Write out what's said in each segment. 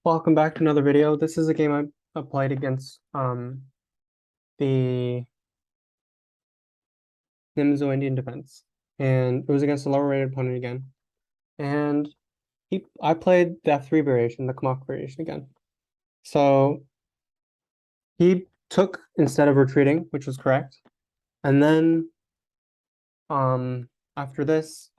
Welcome back to another video. This is a game I played against the Nimzo Indian Defense, and it was against a lower rated opponent again. And I played the F3 variation, the Kamak variation again. So he took instead of retreating, which was correct. And then after this,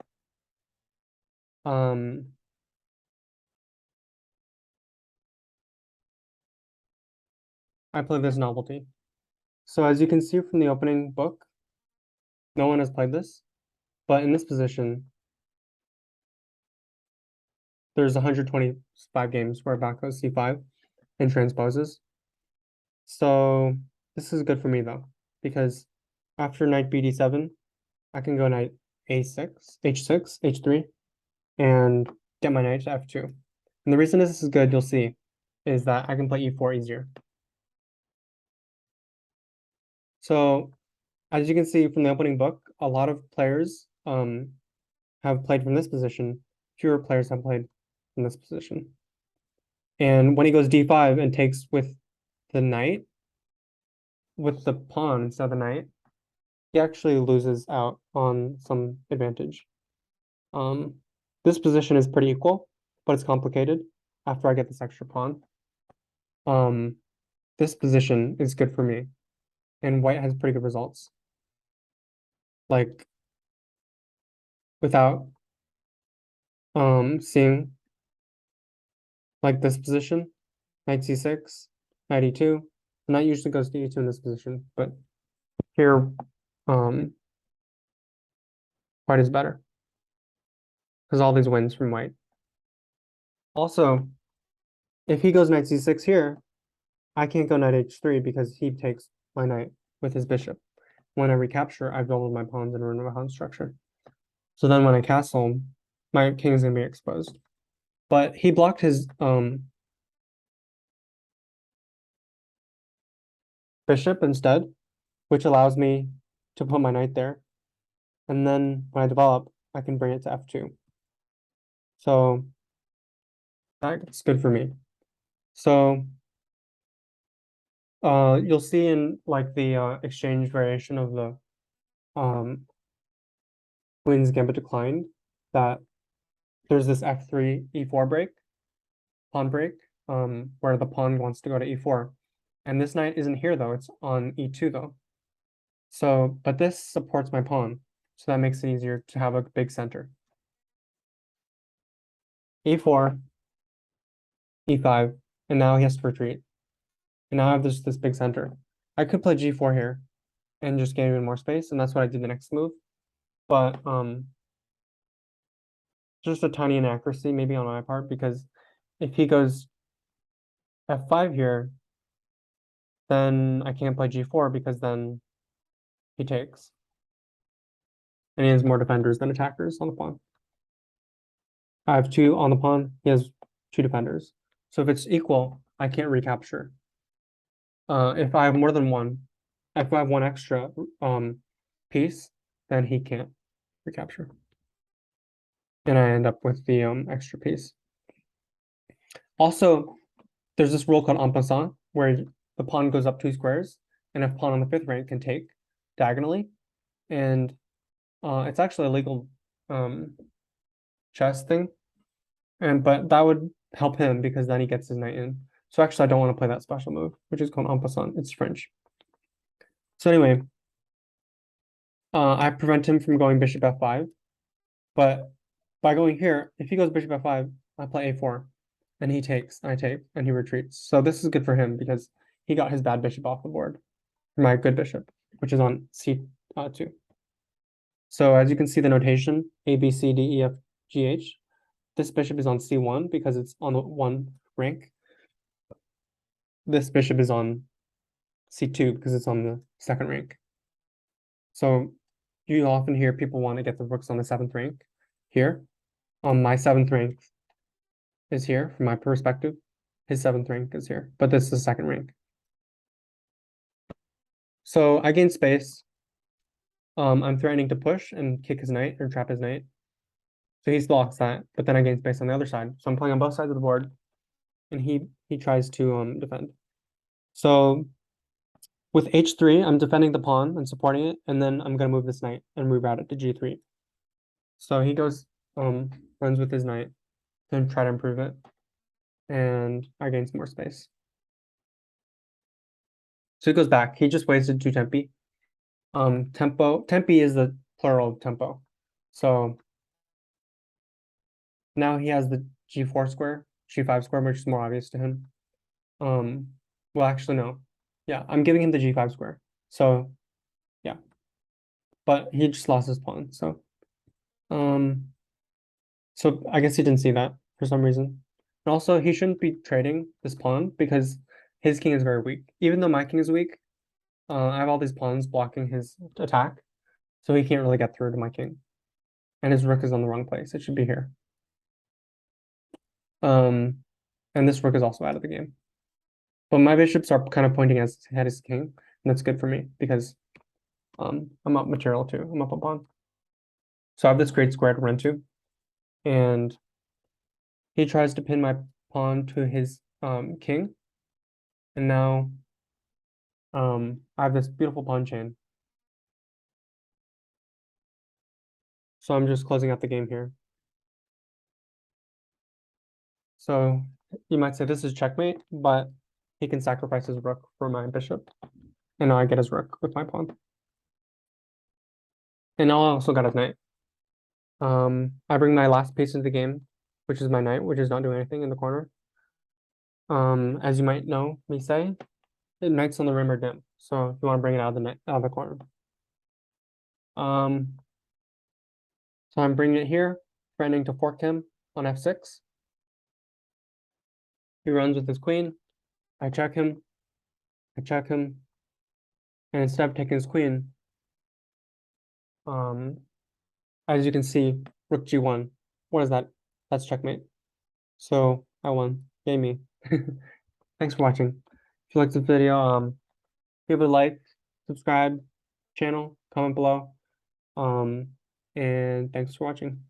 I played this novelty. So as you can see from the opening book, no one has played this, but in this position, there's 125 games where back goes c5 and transposes. So this is good for me though, because after knight bd7, I can go knight a6, h6, h3, and get my knight to f2. And the reason this is good, you'll see, is that I can play e4 easier. So as you can see from the opening book, a lot of players have played from this position. Fewer players have played from this position. And when he goes d5 and takes with the knight, with the pawn instead of the knight, he actually loses out on some advantage. This position is pretty equal, but it's complicated after I get this extra pawn. This position is good for me, and white has pretty good results. Like, without seeing like this position, knight c6, knight e2, knight usually goes to e2 in this position, but here, white is better because all these wins from white. Also, if he goes knight c6 here, I can't go knight h3 because he takes my knight with his bishop. When I recapture, I've doubled my pawns and ruined my pawn structure. So then when I castle, my king is going to be exposed. But he blocked his bishop instead, which allows me to put my knight there. And then when I develop, I can bring it to f2. So that's good for me. So you'll see in like the exchange variation of the Queen's Gambit Declined that there's this f3 e4 break, pawn break, where the pawn wants to go to e4. And this knight isn't here though, it's on e2 though. So, but this supports my pawn, so that makes it easier to have a big center. e4, e5, and now he has to retreat. And now I have this big center. I could play g4 here and just gain even more space, and that's what I did the next move. But just a tiny inaccuracy maybe on my part, because if he goes f5 here, then I can't play g4 because then he takes. And he has more defenders than attackers on the pawn. I have 2 on the pawn, he has 2 defenders. So if it's equal, I can't recapture. If I have more than one, if I have one extra piece, then he can't recapture. And I end up with the extra piece. Also, there's this rule called en passant, where the pawn goes up 2 squares, and if pawn on the 5th rank can take diagonally, and it's actually a legal chess thing, but that would help him because then he gets his knight in. So actually, I don't want to play that special move, which is called en passant. It's French. So anyway, I prevent him from going bishop f5, but by going here, if he goes bishop f5, I play a4, and he takes, I take, and he retreats. So this is good for him because he got his bad bishop off the board, my good bishop, which is on c2. So as you can see the notation, A, B, C, D, E, F, G, H, this bishop is on c1 because it's on 1 rank. This bishop is on c2 because it's on the 2nd rank. So you often hear people want to get the rooks on the 7th rank here. On my 7th rank is here from my perspective. His 7th rank is here, but this is the 2nd rank. So I gain space. I'm threatening to push and kick his knight or trap his knight. So he blocks that, but then I gain space on the other side. So I'm playing on both sides of the board. and he tries to defend. So with h3, I'm defending the pawn and supporting it, and then I'm gonna move this knight and reroute it to g3. So he goes runs with his knight to try to improve it, and I gain some more space. So he goes back. He just wasted 2 tempi. Tempi is the plural of tempo. So now he has the g4 square, g5 square, which is more obvious to him. Well, actually, no. Yeah, I'm giving him the g5 square. So yeah, but he just lost his pawn. So I guess he didn't see that for some reason. And also, he shouldn't be trading this pawn because his king is very weak. Even though my king is weak, I have all these pawns blocking his attack, so he can't really get through to my king. And his rook is on the wrong place. It should be here. And this rook is also out of the game. But my bishops are kind of pointing at his king, and that's good for me because I'm up material too. I'm up a pawn. So I have this great square to run to, and he tries to pin my pawn to his king, and now I have this beautiful pawn chain. So I'm just closing out the game here. So you might say this is checkmate, but he can sacrifice his rook for my bishop, and now I get his rook with my pawn. And now I also got his knight. I bring my last piece into the game, which is my knight, which is not doing anything in the corner. As you might know me say, the knights on the rim are dim, so if you want to bring it out of the corner. So I'm bringing it here, threatening to fork him on f6. He runs with his queen. I check him. And instead of taking his queen, as you can see, rook g1. What is that? That's checkmate. So I won. Yay me. Thanks for watching. If you liked the video, give it a like, subscribe, channel, comment below. And thanks for watching.